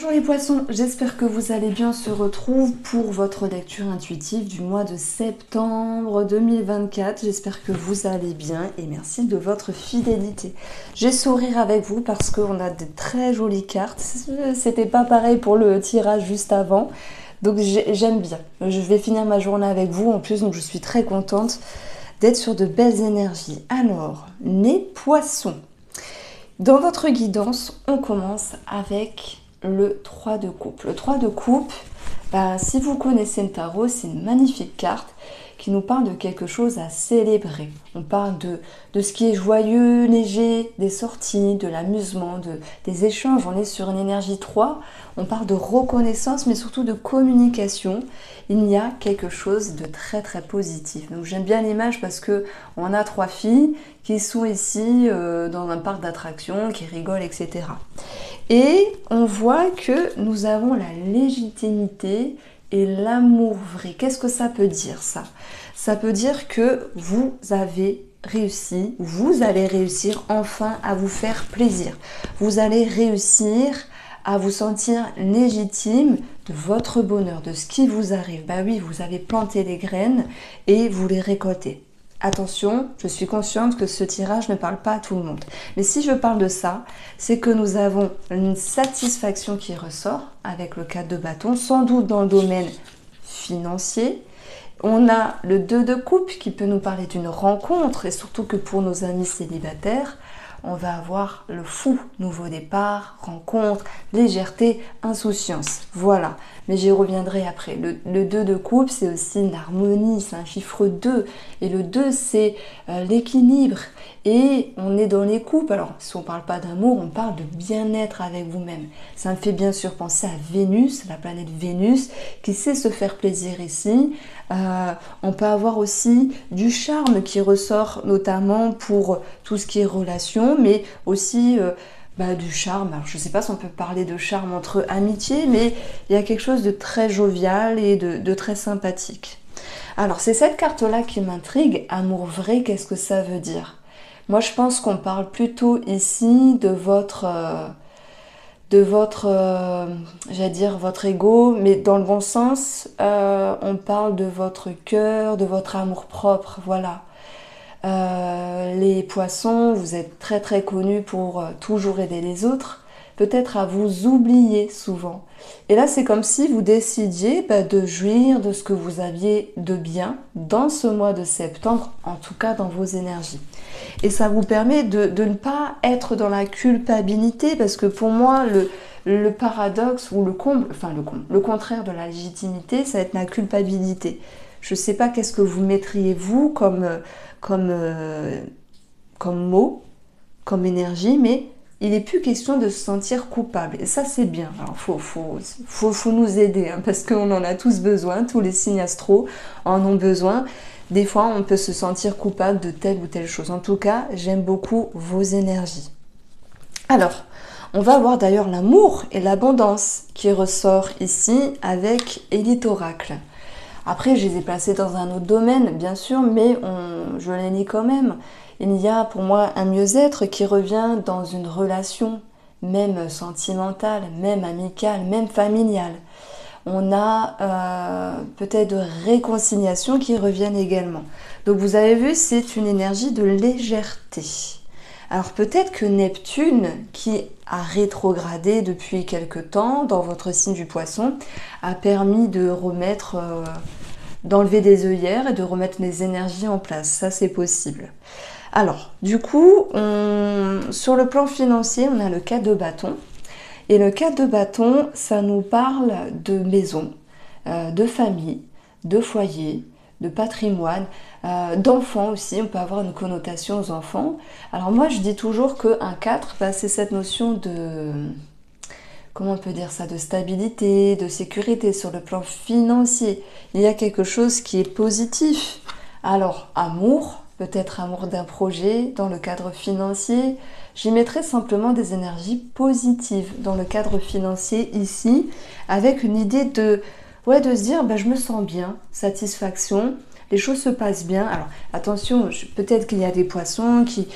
Bonjour les poissons, j'espère que vous allez bien. On se retrouve pour votre lecture intuitive du mois de septembre 2024. J'espère que vous allez bien et merci de votre fidélité. J'ai sourire avec vous parce qu'on a de très jolies cartes. C'était pas pareil pour le tirage juste avant. Donc j'aime bien. Je vais finir ma journée avec vous en plus, donc je suis très contente d'être sur de belles énergies. Alors, les poissons. Dans votre guidance, on commence avec le 3 de coupe. Le 3 de coupe, si vous connaissez le tarot, c'est une magnifique carte qui nous parle de quelque chose à célébrer. On parle de ce qui est joyeux, léger, des sorties, de l'amusement, des échanges. On est sur une énergie 3. On parle de reconnaissance, mais surtout de communication. Il y a quelque chose de très très positif. Donc j'aime bien l'image parce que on a 3 filles qui sont ici dans un parc d'attractions, qui rigolent, etc. Et on voit que nous avons la légitimité et l'amour vrai. Qu'est-ce que ça peut dire ça? Ça peut dire que vous avez réussi, vous allez réussir enfin à vous faire plaisir. Vous allez réussir à vous sentir légitime de votre bonheur, de ce qui vous arrive. Bah oui, vous avez planté les graines et vous les récoltez. Attention, je suis consciente que ce tirage ne parle pas à tout le monde. Mais si je parle de ça, c'est que nous avons une satisfaction qui ressort avec le 4 de bâton, sans doute dans le domaine financier. On a le 2 de coupe qui peut nous parler d'une rencontre et surtout que pour nos amis célibataires, on va avoir le fou, nouveau départ, rencontre, légèreté, insouciance. Voilà, mais j'y reviendrai après. Le 2 de coupe, c'est aussi une harmonie, c'est un chiffre 2. Et le 2, c'est l'équilibre. Et on est dans les coupes. Alors, si on ne parle pas d'amour, on parle de bien-être avec vous-même. Ça me fait bien sûr penser à Vénus, la planète Vénus, qui sait se faire plaisir ici. On peut avoir aussi du charme qui ressort notamment pour tout ce qui est relation, mais aussi du charme. Alors je ne sais pas si on peut parler de charme entre amitié, mais il y a quelque chose de très jovial et de très sympathique. Alors c'est cette carte-là qui m'intrigue. Amour vrai, qu'est-ce que ça veut dire? Moi je pense qu'on parle plutôt ici de votre j'allais dire votre ego, mais dans le bon sens, on parle de votre cœur, de votre amour propre, voilà. Les poissons, vous êtes très très connus pour toujours aider les autres, peut-être à vous oublier souvent. Et là, c'est comme si vous décidiez de jouir de ce que vous aviez de bien dans ce mois de septembre, en tout cas dans vos énergies. Et ça vous permet de ne pas être dans la culpabilité, parce que pour moi, le paradoxe ou le contraire de la légitimité, ça va être la culpabilité. Je ne sais pas qu'est-ce que vous mettriez vous comme mot, comme énergie, mais il n'est plus question de se sentir coupable. Et ça, c'est bien. Alors, faut nous aider, hein, parce qu'on en a tous besoin, tous les signes astro en ont besoin. Des fois, on peut se sentir coupable de telle ou telle chose. En tout cas, j'aime beaucoup vos énergies. Alors, on va avoir d'ailleurs l'amour et l'abondance qui ressort ici avec Élite Oracle. Après, je les ai placés dans un autre domaine, bien sûr, mais je les lis quand même. Il y a pour moi un mieux-être qui revient dans une relation, même sentimentale, même amicale, même familiale. On a peut-être de réconciliation qui reviennent également. Donc vous avez vu, c'est une énergie de légèreté. Alors peut-être que Neptune, qui a rétrogradé depuis quelque temps dans votre signe du Poisson, a permis de remettre, d'enlever des œillères et de remettre les énergies en place. Ça, c'est possible. Alors, du coup, sur le plan financier, on a le 4 de bâton. Et le 4 de bâton, ça nous parle de maison, de famille, de foyer, de patrimoine, d'enfants aussi. On peut avoir une connotation aux enfants. Alors moi, je dis toujours qu'un 4, c'est cette notion de... Comment on peut dire ça? De stabilité, de sécurité sur le plan financier. Il y a quelque chose qui est positif. Alors, amour, peut-être amour d'un projet dans le cadre financier. J'y mettrai simplement des énergies positives dans le cadre financier ici, avec une idée de se dire je me sens bien, satisfaction, les choses se passent bien. Alors attention, peut-être qu'il y a des poissons qui...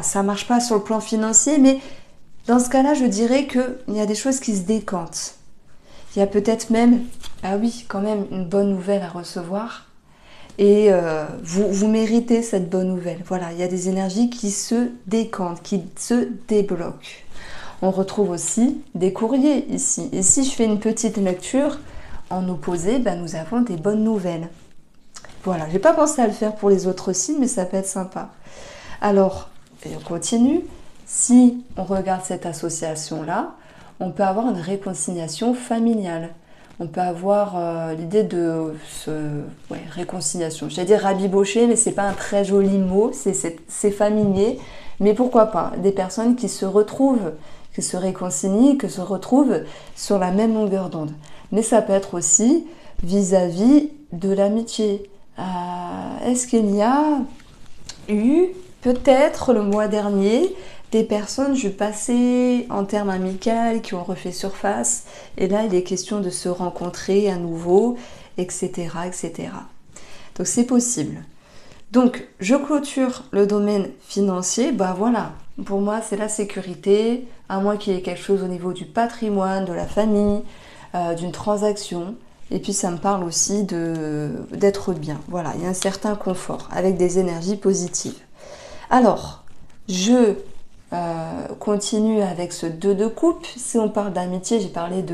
ça marche pas sur le plan financier, mais Dans ce cas-là, je dirais qu'il y a des choses qui se décantent. Il y a peut-être même, ah oui, quand même, une bonne nouvelle à recevoir. Et vous méritez cette bonne nouvelle. Voilà, il y a des énergies qui se décantent, qui se débloquent. On retrouve aussi des courriers ici. Et si je fais une petite lecture, en opposé, ben, nous avons des bonnes nouvelles. Voilà, j'ai pas pensé à le faire pour les autres signes, mais ça peut être sympa. Alors, et on continue. Si on regarde cette association-là, on peut avoir une réconciliation familiale. On peut avoir l'idée de réconciliation. J'allais dire rabibocher, mais c'est pas un très joli mot, c'est familier. Mais pourquoi pas? Des personnes qui se retrouvent, qui se réconcilient, qui se retrouvent sur la même longueur d'onde. Mais ça peut être aussi vis-à-vis de l'amitié. Est-ce qu'il y a eu peut-être le mois dernier des personnes du passé en termes amicaux qui ont refait surface et là il est question de se rencontrer à nouveau, etc. etc. Donc c'est possible. Donc je clôture le domaine financier, bah voilà, pour moi c'est la sécurité, à moins qu'il y ait quelque chose au niveau du patrimoine, de la famille, d'une transaction. Et puis ça me parle aussi d'être bien. Voilà, il y a un certain confort avec des énergies positives. Alors, je continue avec ce 2 de coupe. Si on parle d'amitié, j'ai parlé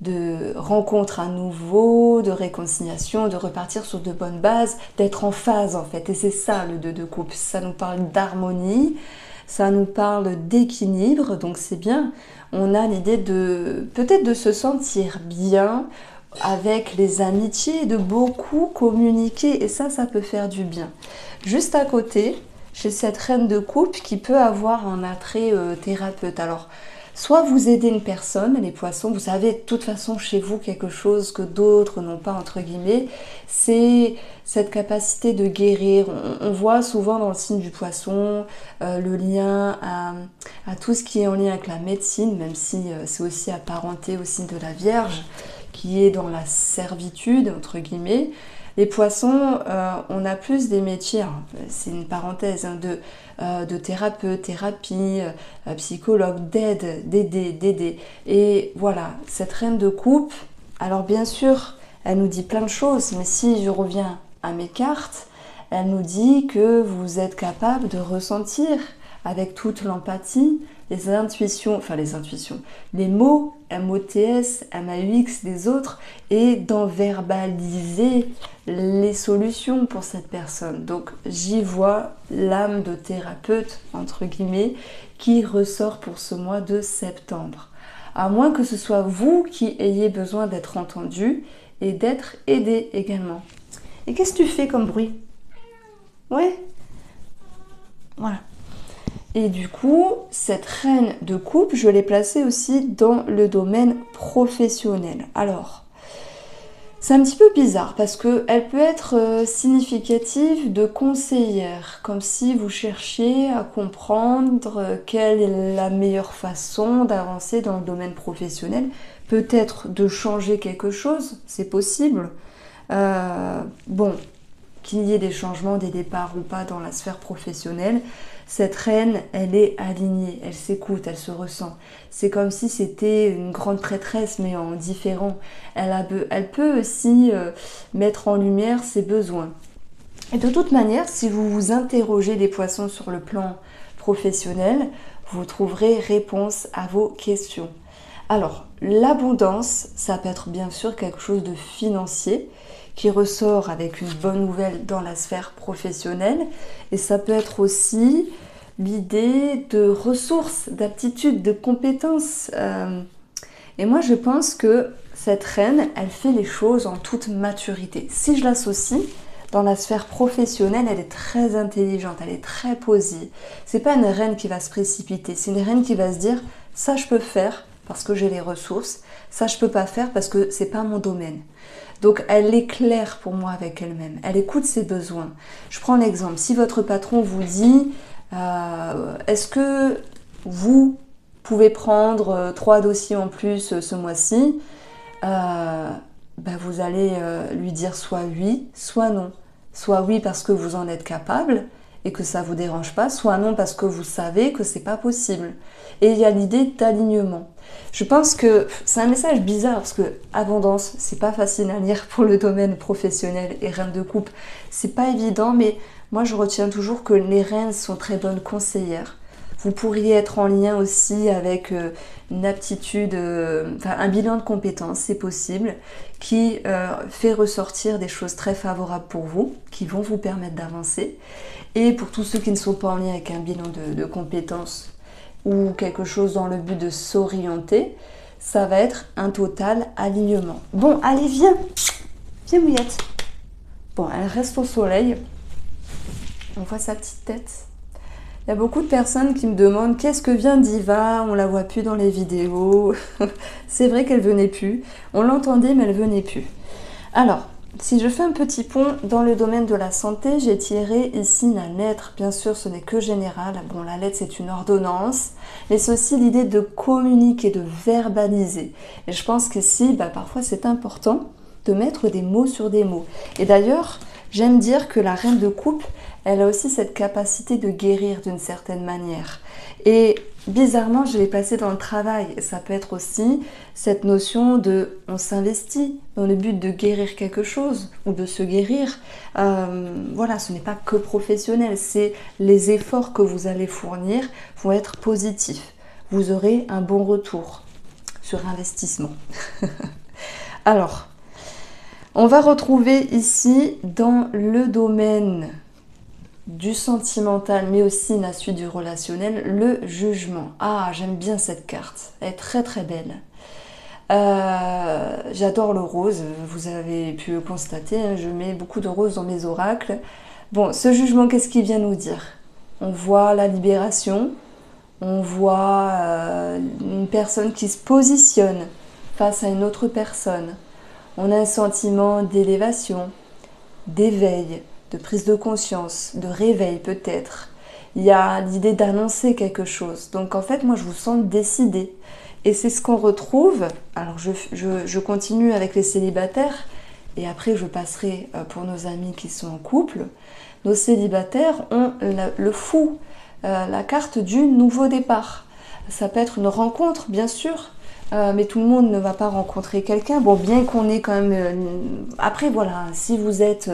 de rencontre à nouveau, de réconciliation, de repartir sur de bonnes bases, d'être en phase en fait. Et c'est ça le 2 de coupe. Ça nous parle d'harmonie, ça nous parle d'équilibre, donc c'est bien. On a l'idée de peut-être de se sentir bien avec les amitiés, de beaucoup communiquer, et ça peut faire du bien. Juste à côté, j'ai cette reine de coupe qui peut avoir un attrait thérapeute. Alors, soit vous aidez une personne, les poissons, vous avez de toute façon chez vous quelque chose que d'autres n'ont pas, entre guillemets, c'est cette capacité de guérir. On voit souvent dans le signe du poisson le lien à tout ce qui est en lien avec la médecine, même si c'est aussi apparenté au signe de la Vierge, qui est dans la servitude, entre guillemets. Les poissons, on a plus des métiers, c'est une parenthèse, hein, de thérapeute, thérapie, psychologue, d'aider. Et voilà, cette reine de coupe, alors bien sûr, elle nous dit plein de choses, mais si je reviens à mes cartes, elle nous dit que vous êtes capable de ressentir avec toute l'empathie, les intuitions, les mots MOTS, MAUX des autres et d'en verbaliser les solutions pour cette personne. Donc j'y vois l'âme de thérapeute, entre guillemets, qui ressort pour ce mois de septembre. À moins que ce soit vous qui ayez besoin d'être entendu et d'être aidé également. Et qu'est-ce que tu fais comme bruit? Ouais? Voilà. Et du coup, cette reine de coupe, je l'ai placée aussi dans le domaine professionnel. Alors, c'est un petit peu bizarre parce qu'elle peut être significative de conseillère, comme si vous cherchiez à comprendre quelle est la meilleure façon d'avancer dans le domaine professionnel. Peut-être de changer quelque chose, c'est possible. Bon, qu'il y ait des changements, des départs ou pas dans la sphère professionnelle, cette reine, elle est alignée, elle s'écoute, elle se ressent. C'est comme si c'était une grande prêtresse, mais en différent. Elle peut aussi mettre en lumière ses besoins. Et de toute manière, si vous vous interrogez les poissons sur le plan professionnel, vous trouverez réponse à vos questions. Alors, l'abondance, ça peut être bien sûr quelque chose de financier, qui ressort avec une bonne nouvelle dans la sphère professionnelle. Et ça peut être aussi l'idée de ressources, d'aptitudes, de compétences. Et moi, je pense que cette reine, elle fait les choses en toute maturité. Si je l'associe dans la sphère professionnelle, elle est très intelligente, elle est très posée. C'est pas une reine qui va se précipiter, c'est une reine qui va se dire « ça je peux faire parce que j'ai les ressources, ça je peux pas faire parce que c'est pas mon domaine ». Donc elle est claire pour moi avec elle-même, elle écoute ses besoins. Je prends l'exemple, si votre patron vous dit est-ce que vous pouvez prendre 3 dossiers en plus ce mois-ci, vous allez lui dire soit oui, soit non. Soit oui parce que vous en êtes capable et que ça vous dérange pas, soit non parce que vous savez que c'est pas possible. Et il y a l'idée d'alignement. Je pense que c'est un message bizarre parce que abondance, c'est pas facile à lire pour le domaine professionnel et reine de coupe, c'est pas évident, mais moi je retiens toujours que les reines sont très bonnes conseillères. Vous pourriez être en lien aussi avec une aptitude, un bilan de compétences, c'est possible, qui fait ressortir des choses très favorables pour vous, qui vont vous permettre d'avancer. Et pour tous ceux qui ne sont pas en lien avec un bilan de compétences ou quelque chose dans le but de s'orienter, ça va être un total alignement. Bon, allez, viens, viens Mouillette. Bon, elle reste au soleil. On voit sa petite tête. Il y a beaucoup de personnes qui me demandent qu'est-ce que vient Diva, on la voit plus dans les vidéos. C'est vrai qu'elle venait plus. On l'entendait mais elle venait plus. Alors, si je fais un petit pont dans le domaine de la santé, j'ai tiré ici la lettre. Bien sûr, ce n'est que général. Bon, la lettre, c'est une ordonnance. Mais c'est aussi l'idée de communiquer, de verbaliser. Et je pense qu'ici, parfois, c'est important de mettre des mots sur des mots. Et d'ailleurs, j'aime dire que la reine de coupe, elle a aussi cette capacité de guérir d'une certaine manière. Et bizarrement, je l'ai placée dans le travail. Et ça peut être aussi cette notion de on s'investit dans le but de guérir quelque chose ou de se guérir. Voilà, ce n'est pas que professionnel, c'est les efforts que vous allez fournir vont être positifs. Vous aurez un bon retour sur investissement. Alors, on va retrouver ici dans le domaine du sentimental, mais aussi la suite du relationnel, le jugement. Ah, j'aime bien cette carte, elle est très très belle. J'adore le rose, vous avez pu le constater, hein, je mets beaucoup de rose dans mes oracles. Bon, ce jugement, qu'est-ce qu'il vient nous dire? On voit la libération, on voit une personne qui se positionne face à une autre personne. On a un sentiment d'élévation, d'éveil, de prise de conscience, de réveil peut-être. Il y a l'idée d'annoncer quelque chose. Donc en fait, moi je vous sens décidé. Et c'est ce qu'on retrouve. Alors je continue avec les célibataires et après je passerai pour nos amis qui sont en couple. Nos célibataires ont le fou, la carte du nouveau départ. Ça peut être une rencontre, bien sûr. Mais tout le monde ne va pas rencontrer quelqu'un. Bon, bien qu'on ait quand même... Après, voilà, si vous êtes...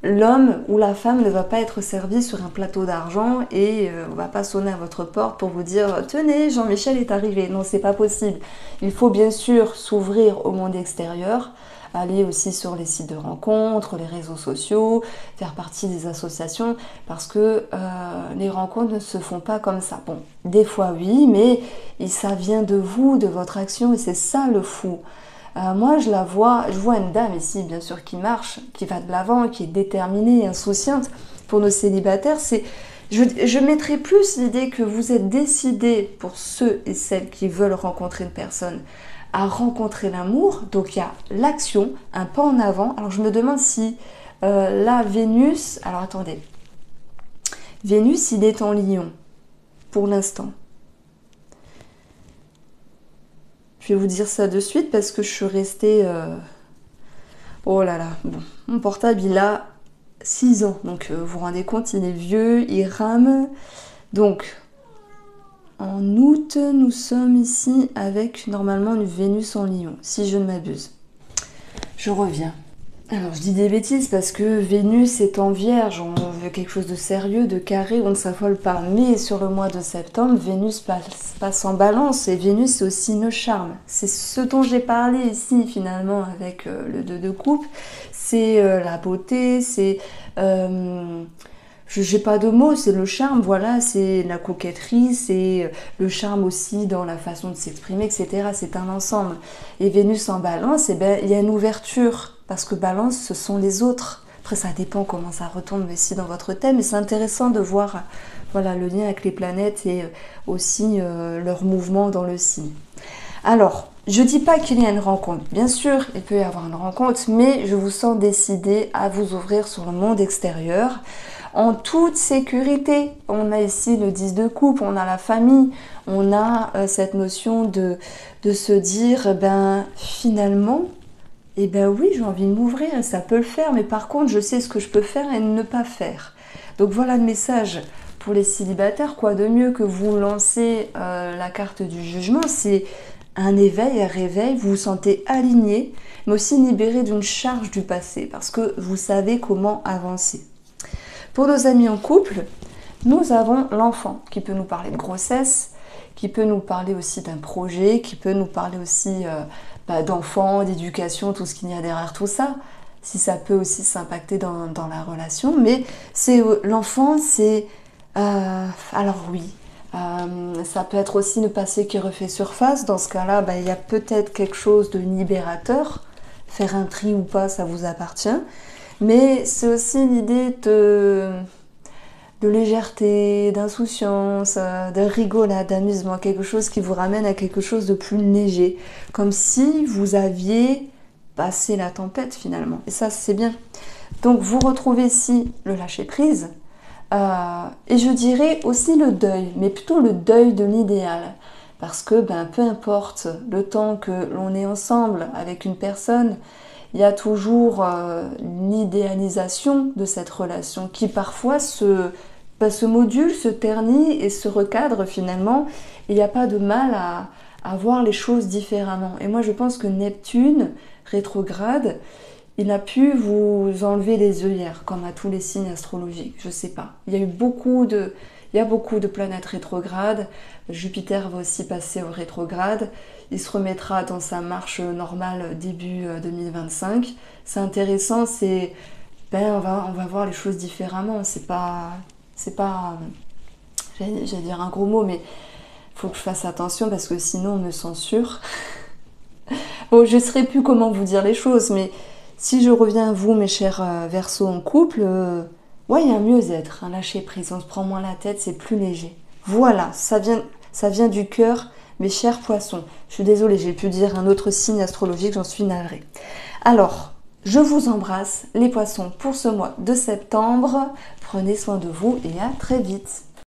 L'homme ou la femme ne va pas être servi sur un plateau d'argent et on va pas sonner à votre porte pour vous dire « Tenez, Jean-Michel est arrivé ». Non, c'est pas possible. Il faut bien sûr s'ouvrir au monde extérieur, aller aussi sur les sites de rencontres, les réseaux sociaux, faire partie des associations parce que les rencontres ne se font pas comme ça. Bon, des fois oui, mais ça vient de vous, de votre action et c'est ça le fou. Moi, je vois une dame ici, bien sûr, qui marche, qui va de l'avant, qui est déterminée, insouciante. Pour nos célibataires, je mettrais plus l'idée que vous êtes décidés, pour ceux et celles qui veulent rencontrer une personne, à rencontrer l'amour. Donc, il y a l'action, un pas en avant. Alors, je me demande si là, Vénus... Alors, attendez. Vénus, il est en Lion, pour l'instant. Je vais vous dire ça de suite parce que je suis restée... Oh là là, bon. Mon portable, il a 6 ans. Donc, vous vous rendez compte, il est vieux, il rame. Donc, en août, nous sommes ici avec normalement une Vénus en Lion, si je ne m'abuse. Je reviens. Alors, je dis des bêtises parce que Vénus est en Vierge, on veut quelque chose de sérieux, de carré, on ne s'affole pas. Mais sur le mois de septembre, Vénus passe en Balance et Vénus c'est aussi le charme. C'est ce dont j'ai parlé ici finalement avec le 2 de coupe. C'est la beauté, c'est... je n'ai pas de mots, c'est le charme, voilà, c'est la coquetterie, c'est le charme aussi dans la façon de s'exprimer, etc. C'est un ensemble. Et Vénus en Balance, eh ben, il y a une ouverture. Parce que Balance, ce sont les autres. Après, ça dépend comment ça retombe ici dans votre thème. Mais c'est intéressant de voir voilà, le lien avec les planètes et aussi leur mouvement dans le signe. Alors, je ne dis pas qu'il y a une rencontre. Bien sûr, il peut y avoir une rencontre, mais je vous sens décidé à vous ouvrir sur le monde extérieur en toute sécurité. On a ici le 10 de coupe, on a la famille, on a cette notion de se dire, ben finalement... Eh bien oui, j'ai envie de m'ouvrir, ça peut le faire, mais par contre, je sais ce que je peux faire et ne pas faire. Donc voilà le message pour les célibataires. Quoi de mieux que vous lancer la carte du jugement, c'est un éveil, un réveil, vous vous sentez aligné, mais aussi libéré d'une charge du passé, parce que vous savez comment avancer. Pour nos amis en couple, nous avons l'enfant qui peut nous parler de grossesse, qui peut nous parler aussi d'un projet, qui peut nous parler aussi d'enfants, d'éducation, tout ce qu'il y a derrière tout ça, si ça peut aussi s'impacter dans la relation. Mais c'est l'enfant, c'est... alors oui, ça peut être aussi le passé qui refait surface. Dans ce cas-là, il y a peut-être quelque chose de libérateur. Faire un tri ou pas, ça vous appartient. Mais c'est aussi l'idée de légèreté, d'insouciance, de rigolade, d'amusement. Quelque chose qui vous ramène à quelque chose de plus léger. Comme si vous aviez passé la tempête finalement. Et ça, c'est bien. Donc vous retrouvez ici le lâcher-prise. Et je dirais aussi le deuil, mais plutôt le deuil de l'idéal. Parce que peu importe le temps que l'on est ensemble avec une personne, il y a toujours l'idéalisation de cette relation qui parfois se module, se ternit et se recadre finalement. Il n'y a pas de mal à voir les choses différemment. Et moi je pense que Neptune, rétrograde, il a pu vous enlever les œillères, comme à tous les signes astrologiques, je sais pas. Il y a beaucoup de planètes rétrogrades. Jupiter va aussi passer au rétrograde. Il se remettra dans sa marche normale début 2025. C'est intéressant, on va voir les choses différemment. C'est pas, j'allais dire un gros mot, mais il faut que je fasse attention parce que sinon on me censure. Bon, je ne saurais plus comment vous dire les choses, mais si je reviens à vous, mes chers Verseaux en couple, il y a un mieux-être, un lâcher-prise, on se prend moins la tête, c'est plus léger. Voilà, ça vient du cœur, mes chers Poissons. Je suis désolée, j'ai pu dire un autre signe astrologique, j'en suis navrée. Alors, je vous embrasse, les Poissons, pour ce mois de septembre. Prenez soin de vous et à très vite.